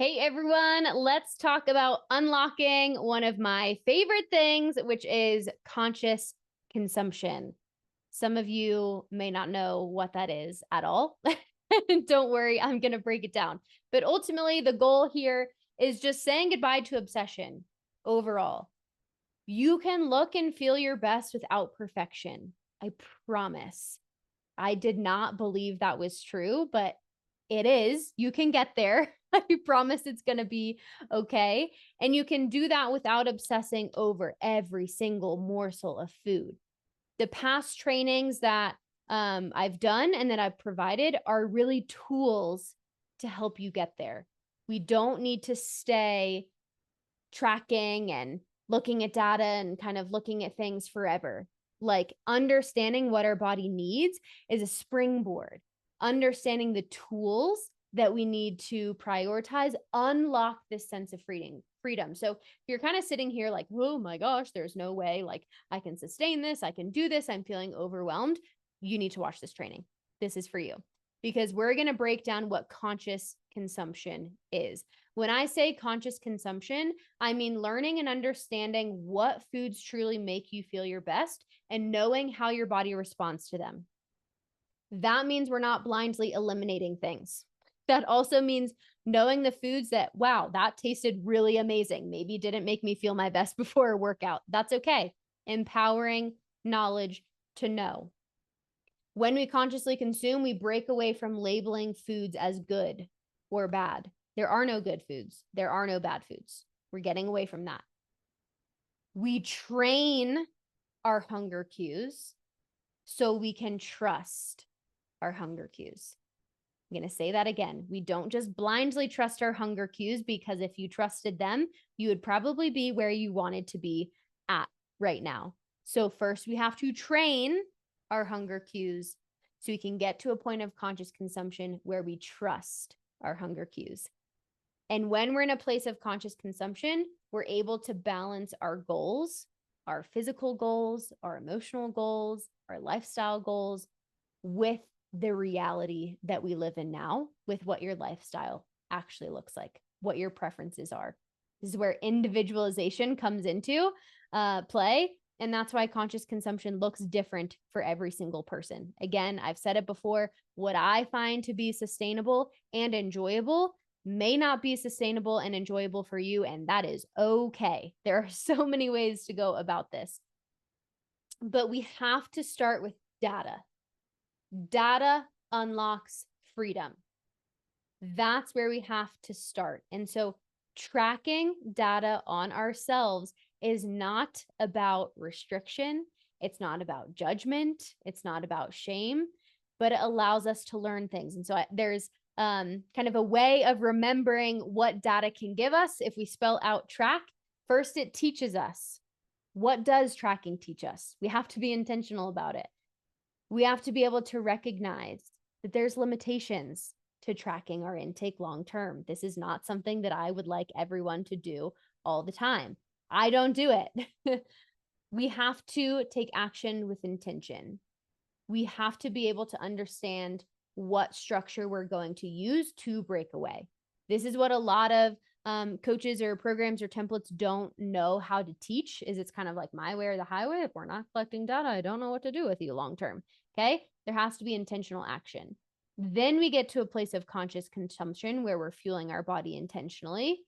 Hey everyone, let's talk about unlocking one of my favorite things, which is conscious consumption. Some of you may not know what that is at all. Don't worry, I'm going to break it down. But ultimately, the goal here is just saying goodbye to obsession overall. You can look and feel your best without perfection. I promise. I did not believe that was true, but it is. You can get there. I promise it's going to be okay. And you can do that without obsessing over every single morsel of food. The past trainings that I've done and that I've provided are really tools to help you get there. We don't need to stay tracking and looking at data and kind of looking at things forever. Like understanding what our body needs is a springboard. Understanding the tools that we need to prioritize unlock this sense of freedom. So if you're kind of sitting here like, oh my gosh, there's no way like I can sustain this, I can do this, I'm feeling overwhelmed, you need to watch this training. This is for you because we're going to break down what conscious consumption is. When I say conscious consumption, I mean learning and understanding what foods truly make you feel your best and knowing how your body responds to them. That means we're not blindly eliminating things. That also means knowing the foods that, wow, that tasted really amazing. Maybe didn't make me feel my best before a workout. That's okay. Empowering knowledge to know. When we consciously consume, we break away from labeling foods as good or bad. There are no good foods. There are no bad foods. We're getting away from that. We train our hunger cues so we can trust our hunger cues. I'm going to say that again. We don't just blindly trust our hunger cues because if you trusted them, you would probably be where you wanted to be at right now. So first we have to train our hunger cues so we can get to a point of conscious consumption where we trust our hunger cues. And when we're in a place of conscious consumption, we're able to balance our goals, our physical goals, our emotional goals, our lifestyle goals with the reality that we live in now, with what your lifestyle actually looks like, what your preferences are. This is where individualization comes into play. And that's why conscious consumption looks different for every single person. Again, I've said it before, what I find to be sustainable and enjoyable may not be sustainable and enjoyable for you, and that is okay. There are so many ways to go about this. But we have to start with data. Data unlocks freedom. That's where we have to start. And so tracking data on ourselves is not about restriction. It's not about judgment. It's not about shame, but it allows us to learn things. And so there's kind of a way of remembering what data can give us if we spell out track. First, it teaches us. What does tracking teach us? We have to be intentional about it. We have to be able to recognize that there's limitations to tracking our intake long term. This is not something that I would like everyone to do all the time. I don't do it. We have to take action with intention. We have to be able to understand what structure we're going to use to break away. This is what a lot of coaches or programs or templates don't know how to teach. Is it's kind of like my way or the highway. If we're not collecting data, I don't know what to do with you long term. Okay, there has to be intentional action. Then we get to a place of conscious consumption where we're fueling our body intentionally,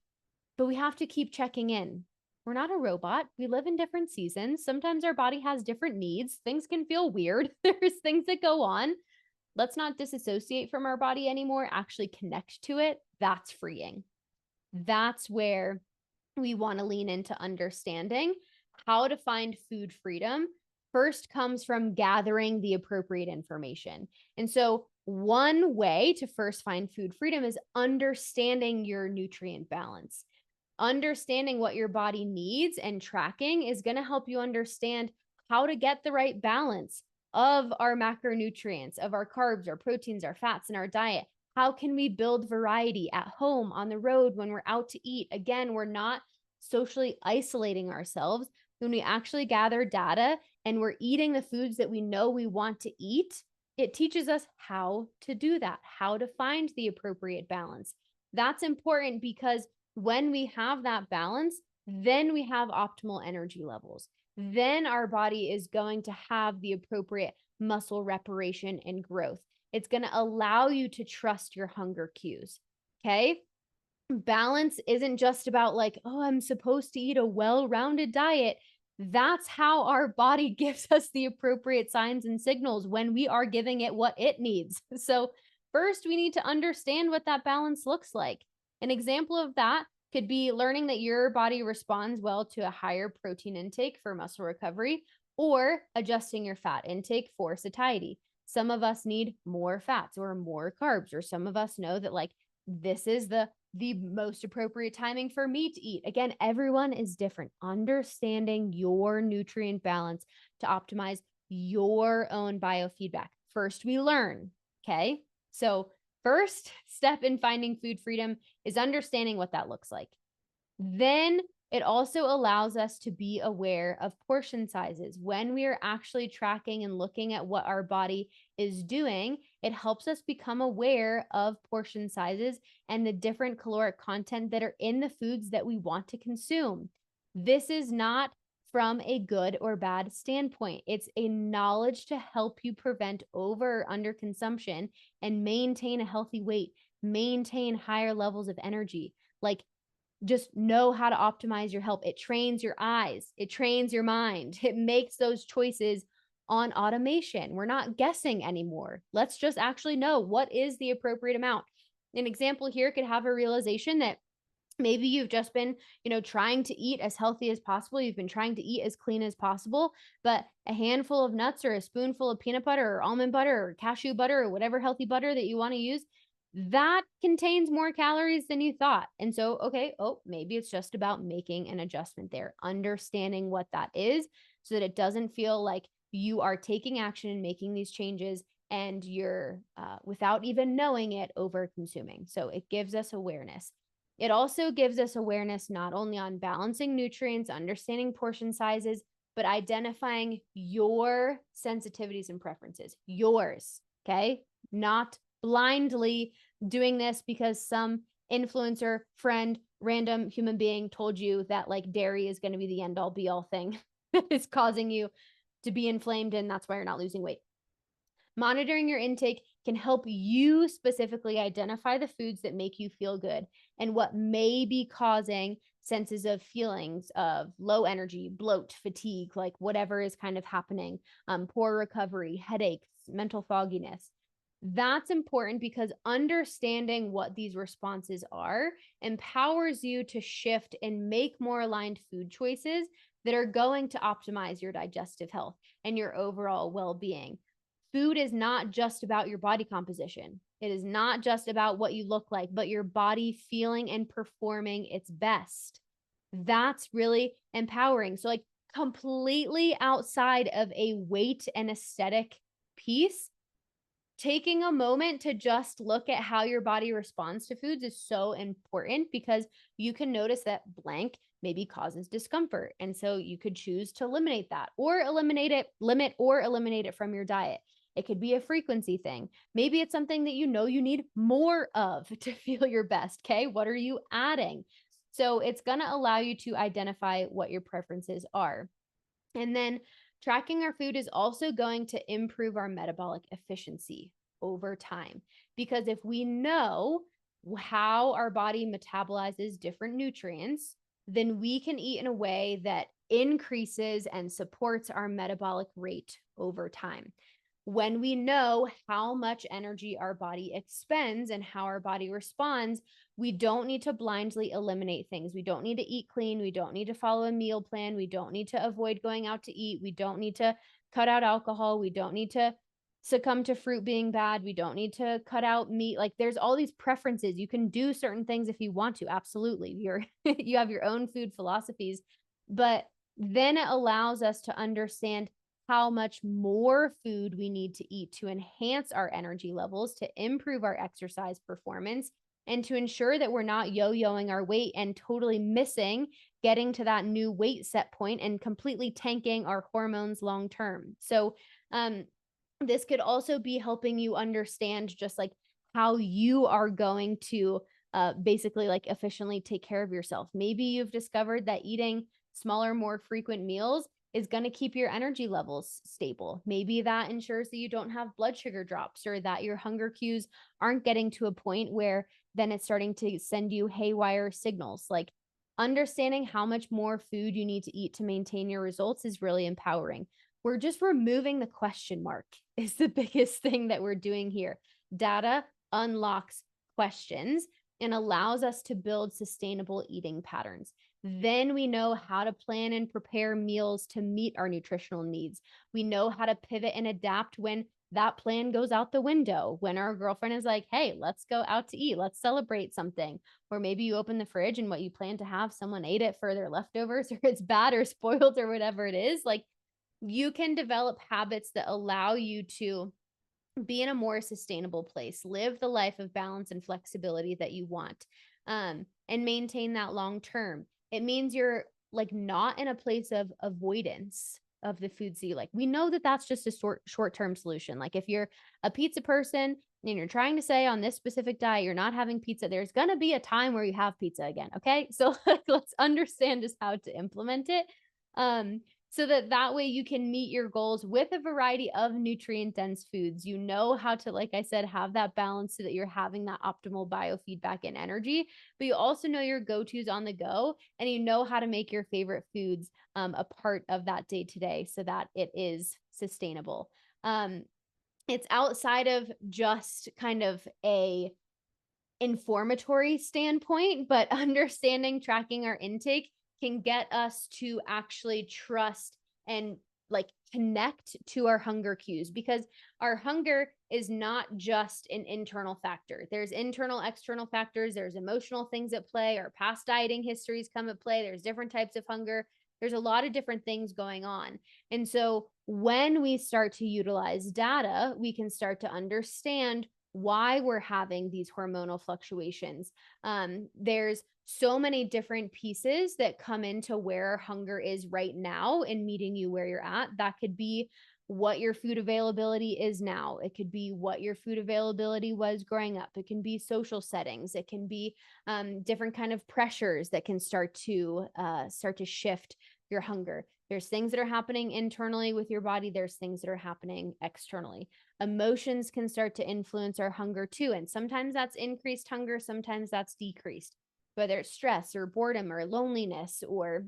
but we have to keep checking in. We're not a robot. We live in different seasons. Sometimes our body has different needs. Things can feel weird. There's things that go on. Let's not disassociate from our body anymore, actually connect to it. That's freeing. That's where we want to lean into understanding how to find food freedom. First comes from gathering the appropriate information. And so one way to first find food freedom is understanding your nutrient balance. Understanding what your body needs and tracking is going to help you understand how to get the right balance of our macronutrients, of our carbs, our proteins, our fats in our diet. How can we build variety at home, on the road, when we're out to eat? Again, we're not socially isolating ourselves. When we actually gather data and we're eating the foods that we know we want to eat, it teaches us how to do that, how to find the appropriate balance. That's important because when we have that balance, then we have optimal energy levels. Then our body is going to have the appropriate muscle reparation and growth. It's going to allow you to trust your hunger cues. Okay. Balance isn't just about like, oh, I'm supposed to eat a well-rounded diet. That's how our body gives us the appropriate signs and signals when we are giving it what it needs. So, first, we need to understand what that balance looks like. An example of that could be learning that your body responds well to a higher protein intake for muscle recovery or adjusting your fat intake for satiety. Some of us need more fats or more carbs, or some of us know that like this is the most appropriate timing for me to eat. Again, everyone is different. Understanding your nutrient balance to optimize your own biofeedback. First, we learn. Okay. So, first step in finding food freedom is understanding what that looks like. Then it also allows us to be aware of portion sizes. When we are actually tracking and looking at what our body is doing, it helps us become aware of portion sizes and the different caloric content that are in the foods that we want to consume. This is not from a good or bad standpoint. It's a knowledge to help you prevent over or under consumption and maintain a healthy weight, maintain higher levels of energy. Like, just know how to optimize your health. It trains your eyes, it trains your mind, it makes those choices on automation. We're not guessing anymore. Let's just actually know what is the appropriate amount. An example here could have a realization that maybe you've just been, trying to eat as healthy as possible. You've been trying to eat as clean as possible, but a handful of nuts or a spoonful of peanut butter or almond butter or cashew butter or whatever healthy butter that you want to use, that contains more calories than you thought. And so, okay, maybe it's just about making an adjustment there, understanding what that is so that it doesn't feel like you are taking action and making these changes and you're, without even knowing it, over consuming. So it gives us awareness. It also gives us awareness not only on balancing nutrients, understanding portion sizes, but identifying your sensitivities and preferences, yours, okay? Not blindly doing this because some influencer, friend, random human being told you that like dairy is going to be the end all be all thing that is causing you to be inflamed and that's why you're not losing weight. Monitoring your intake can help you specifically identify the foods that make you feel good and what may be causing senses of feelings of low energy, bloat, fatigue, like whatever is kind of happening, poor recovery, headaches, mental fogginess. That's important because understanding what these responses are empowers you to shift and make more aligned food choices that are going to optimize your digestive health and your overall well-being. Food is not just about your body composition. It is not just about what you look like, but your body feeling and performing its best. That's really empowering. So, like, completely outside of a weight and aesthetic piece, taking a moment to just look at how your body responds to foods is so important because you can notice that blank maybe causes discomfort. And so you could choose to eliminate that or limit or eliminate it from your diet. It could be a frequency thing. Maybe it's something that you know you need more of to feel your best. Okay. What are you adding? So it's going to allow you to identify what your preferences are. And then tracking our food is also going to improve our metabolic efficiency over time. Because if we know how our body metabolizes different nutrients, then we can eat in a way that increases and supports our metabolic rate over time. When we know how much energy our body expends and how our body responds, we don't need to blindly eliminate things. We don't need to eat clean. We don't need to follow a meal plan. We don't need to avoid going out to eat. We don't need to cut out alcohol. We don't need to succumb to fruit being bad. We don't need to cut out meat. Like, there's all these preferences. You can do certain things if you want to. Absolutely. You have your own food philosophies, but then it allows us to understand how much more food we need to eat to enhance our energy levels, to improve our exercise performance, and to ensure that we're not yo-yoing our weight and totally missing getting to that new weight set point and completely tanking our hormones long term. So this could also be helping you understand just like how you are going to basically like efficiently take care of yourself. Maybe you've discovered that eating smaller, more frequent meals is going to keep your energy levels stable. Maybe that ensures that you don't have blood sugar drops, or that your hunger cues aren't getting to a point where then it's starting to send you haywire signals. Like, understanding how much more food you need to eat to maintain your results is really empowering. We're just removing the question mark is the biggest thing that we're doing here. Data unlocks questions and allows us to build sustainable eating patterns. Then we know how to plan and prepare meals to meet our nutritional needs. We know how to pivot and adapt when that plan goes out the window, when our girlfriend is like, hey, let's go out to eat, let's celebrate something. Or maybe you open the fridge and what you plan to have, someone ate it for their leftovers, or it's bad or spoiled or whatever it is. Like, you can develop habits that allow you to be in a more sustainable place, live the life of balance and flexibility that you want, and maintain that long term. It means you're like not in a place of avoidance of the foods that you like. We know that that's just a short-term solution. Like, if you're a pizza person and you're trying to say on this specific diet you're not having pizza, there's going to be a time where you have pizza again. Okay, so let's understand just how to implement it. So that way you can meet your goals with a variety of nutrient dense foods. You know how to, like I said, have that balance so that you're having that optimal biofeedback and energy, but you also know your go-tos on the go, and you know how to make your favorite foods a part of that day to day so that it is sustainable. It's outside of just kind of a informatory standpoint, but understanding tracking our intake can get us to actually trust and like connect to our hunger cues, because our hunger is not just an internal factor. There's internal, external factors, there's emotional things at play, our past dieting histories come at play, there's different types of hunger. There's a lot of different things going on. And so when we start to utilize data, we can start to understand why we're having these hormonal fluctuations. There's so many different pieces that come into where hunger is right now and meeting you where you're at. That could be what your food availability is now. It could be what your food availability was growing up. It can be social settings. It can be different kind of pressures that can start to shift your hunger. There's things that are happening internally with your body. There's things that are happening externally. Emotions can start to influence our hunger too. And sometimes that's increased hunger, sometimes that's decreased, whether it's stress or boredom or loneliness or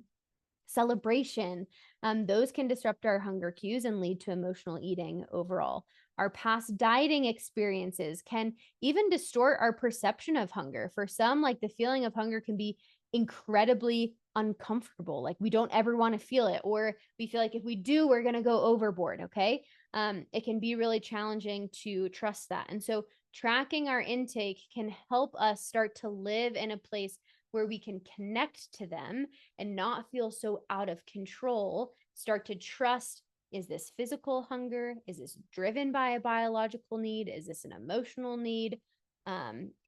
celebration. Those can disrupt our hunger cues and lead to emotional eating overall. Our past dieting experiences can even distort our perception of hunger. For some, like, the feeling of hunger can be incredibly uncomfortable. Like, we don't ever want to feel it, or we feel like if we do, we're going to go overboard. Okay. It can be really challenging to trust that. And so tracking our intake can help us start to live in a place where we can connect to them and not feel so out of control. Start to trust, is this physical hunger? Is this driven by a biological need? Is this an emotional need?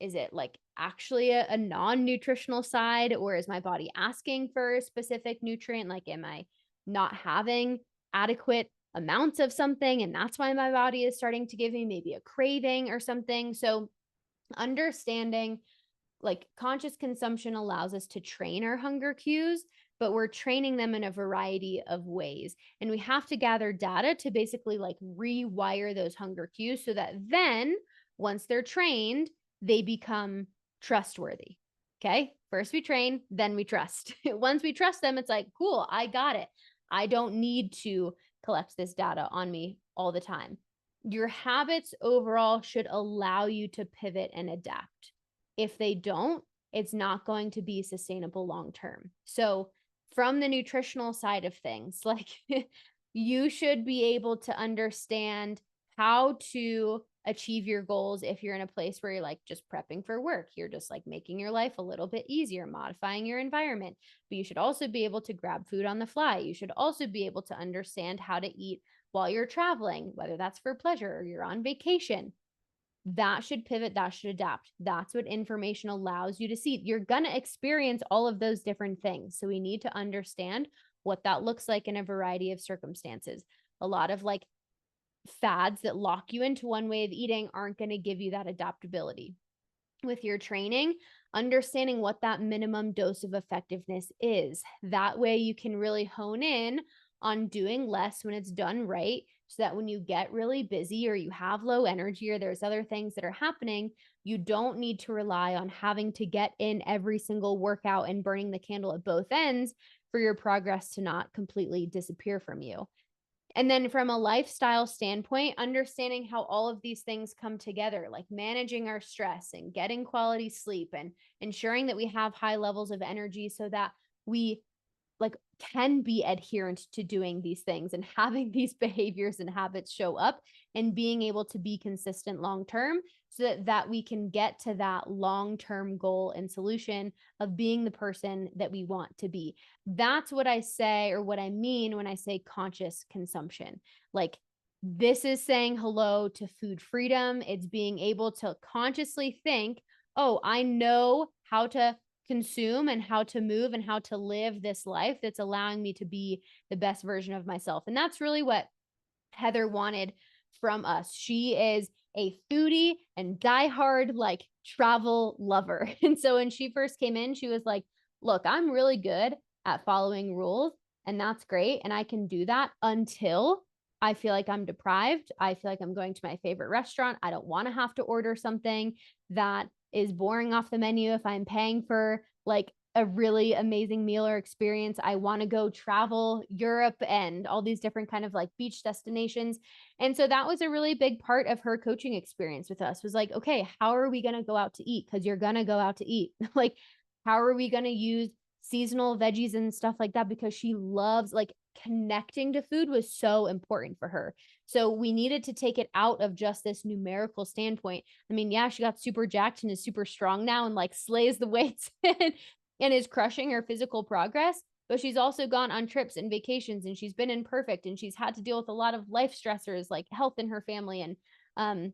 Is it like actually a non-nutritional side, or is my body asking for a specific nutrient? Like, am I not having adequate amounts of something, and that's why my body is starting to give me maybe a craving or something? So understanding, like, conscious consumption allows us to train our hunger cues, but we're training them in a variety of ways. And we have to gather data to basically like rewire those hunger cues so that then once they're trained, they become trustworthy. Okay. First we train, then we trust. Once we trust them, it's like, cool, I got it. I don't need to collect this data on me all the time. Your habits overall should allow you to pivot and adapt. If they don't, it's not going to be sustainable long term. So, from the nutritional side of things, like, you should be able to understand how to achieve your goals if you're in a place where you're like just prepping for work. You're just like making your life a little bit easier, modifying your environment. But you should also be able to grab food on the fly. You should also be able to understand how to eat while you're traveling, whether that's for pleasure or you're on vacation. That should pivot, that should adapt. That's what information allows you to see. You're going to experience all of those different things. So we need to understand what that looks like in a variety of circumstances. A lot of like fads that lock you into one way of eating aren't going to give you that adaptability. With your training, understanding what that minimum dose of effectiveness is. That way you can really hone in on doing less when it's done right, so that when you get really busy or you have low energy or there's other things that are happening, you don't need to rely on having to get in every single workout and burning the candle at both ends for your progress to not completely disappear from you. And then from a lifestyle standpoint, understanding how all of these things come together, like managing our stress and getting quality sleep and ensuring that we have high levels of energy so that we like can be adherent to doing these things and having these behaviors and habits show up and being able to be consistent long term, so that we can get to that long term goal and solution of being the person that we want to be. That's what I say, or what I mean when I say conscious consumption. Like, this is saying hello to food freedom. It's being able to consciously think, oh, I know how to consume and how to move and how to live this life that's allowing me to be the best version of myself. And that's really what Heather wanted from us. She is a foodie and diehard like travel lover. And so when she first came in, she was like, look, I'm really good at following rules, and that's great. And I can do that until I feel like I'm deprived. I feel like I'm going to my favorite restaurant. I don't want to have to order something that is boring off the menu if I'm paying for like a really amazing meal or experience. I want to go travel Europe and all these different kind of like beach destinations. And so that was a really big part of her coaching experience with us, was like, okay, how are we going to go out to eat? Because you're going to go out to eat. Like, how are we going to use seasonal veggies and stuff like that? Because she loves, like, connecting to food was so important for her. So we needed to take it out of just this numerical standpoint. I mean, yeah, she got super jacked and is super strong now and like slays the weights and is crushing her physical progress. But she's also gone on trips and vacations, and she's been imperfect, and she's had to deal with a lot of life stressors like health in her family and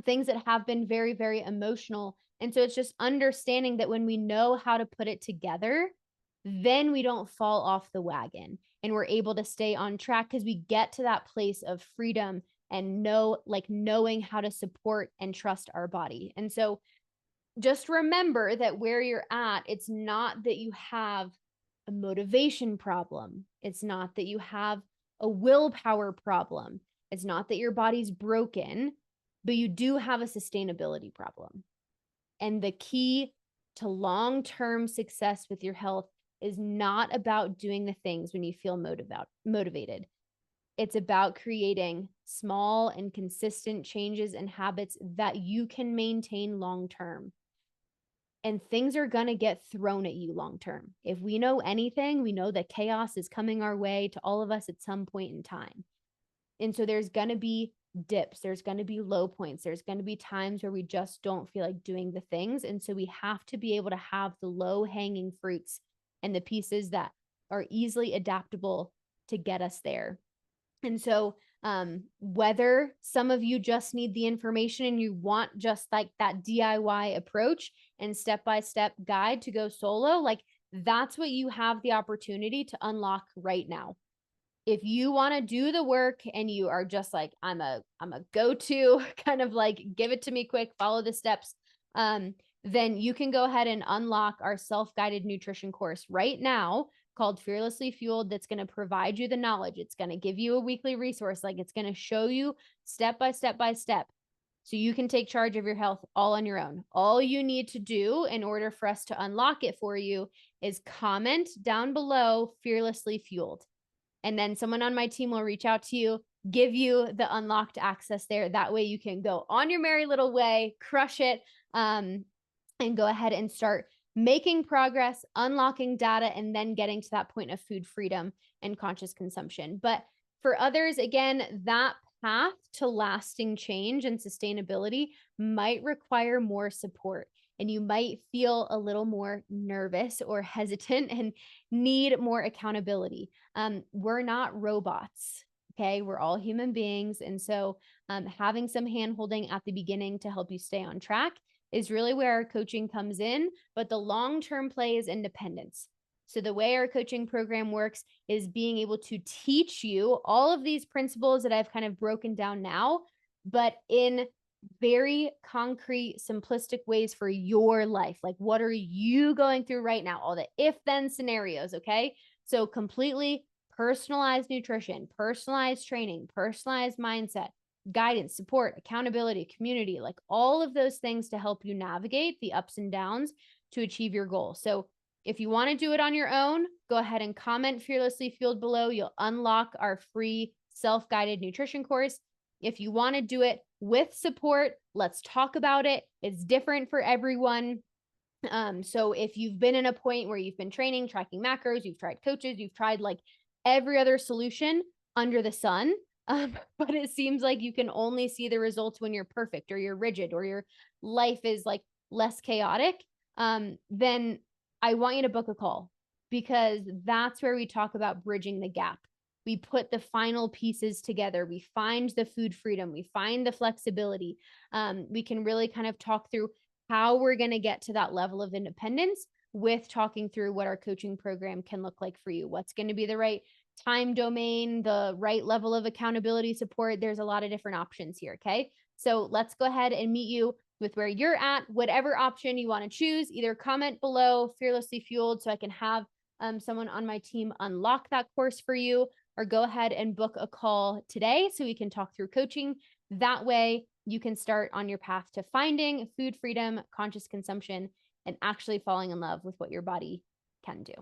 things that have been very, very emotional. And so it's just understanding that when we know how to put it together, then we don't fall off the wagon and we're able to stay on track, because we get to that place of freedom and knowing how to support and trust our body. And so just remember that where you're at, it's not that you have a motivation problem. It's not that you have a willpower problem. It's not that your body's broken, but you do have a sustainability problem. And the key to long-term success with your health is not about doing the things when you feel motivated. It's about creating small and consistent changes and habits that you can maintain long-term. And things are going to get thrown at you long-term. If we know anything, we know that chaos is coming our way to all of us at some point in time. And so there's going to be dips, there's going to be low points, there's going to be times where we just don't feel like doing the things. And so we have to be able to have the low-hanging fruits and the pieces that are easily adaptable to get us there. And so whether some of you just need the information and you want just like that DIY approach and step-by-step guide to go solo, like, that's what you have the opportunity to unlock right now. If you want to do the work and you are just like, I'm a go-to kind of like, give it to me quick, follow the steps, then you can go ahead and unlock our self-guided nutrition course right now called Fearlessly Fueled. That's going to provide you the knowledge. It's going to give you a weekly resource. Like, it's going to show you step by step by step, so you can take charge of your health all on your own. All you need to do in order for us to unlock it for you is comment down below Fearlessly Fueled. And then someone on my team will reach out to you, give you the unlocked access there. That way you can go on your merry little way, crush it, and go ahead and start making progress, unlocking data, and then getting to that point of food freedom and conscious consumption. But for others, again, that path to lasting change and sustainability might require more support. And you might feel a little more nervous or hesitant and need more accountability. We're not robots, okay? We're all human beings. And so having some hand-holding at the beginning to help you stay on track is really where our coaching comes in. But the long-term play is independence. So the way our coaching program works is being able to teach you all of these principles that I've kind of broken down now, but in very concrete, simplistic ways for your life. Like, what are you going through right now? All the if then scenarios. Okay. So, completely personalized nutrition, personalized training, personalized mindset, guidance, support, accountability, community, like all of those things to help you navigate the ups and downs to achieve your goal. So, if you want to do it on your own, go ahead and comment Fearlessly Fueled below. You'll unlock our free self-guided nutrition course. If you want to do it with support, let's talk about it. It's different for everyone. So if you've been in a point where you've been training, tracking macros, you've tried coaches, you've tried like every other solution under the sun, but it seems like you can only see the results when you're perfect or you're rigid or your life is like less chaotic, then I want you to book a call, because that's where we talk about bridging the gap. We put the final pieces together. We find the food freedom. We find the flexibility. We can really kind of talk through how we're going to get to that level of independence, with talking through what our coaching program can look like for you. What's going to be the right time domain, the right level of accountability support. There's a lot of different options here. Okay. So let's go ahead and meet you with where you're at, whatever option you want to choose. Either comment below Fearlessly Fueled so I can have someone on my team unlock that course for you, or go ahead and book a call today so we can talk through coaching. That way you can start on your path to finding food freedom, conscious consumption, and actually falling in love with what your body can do.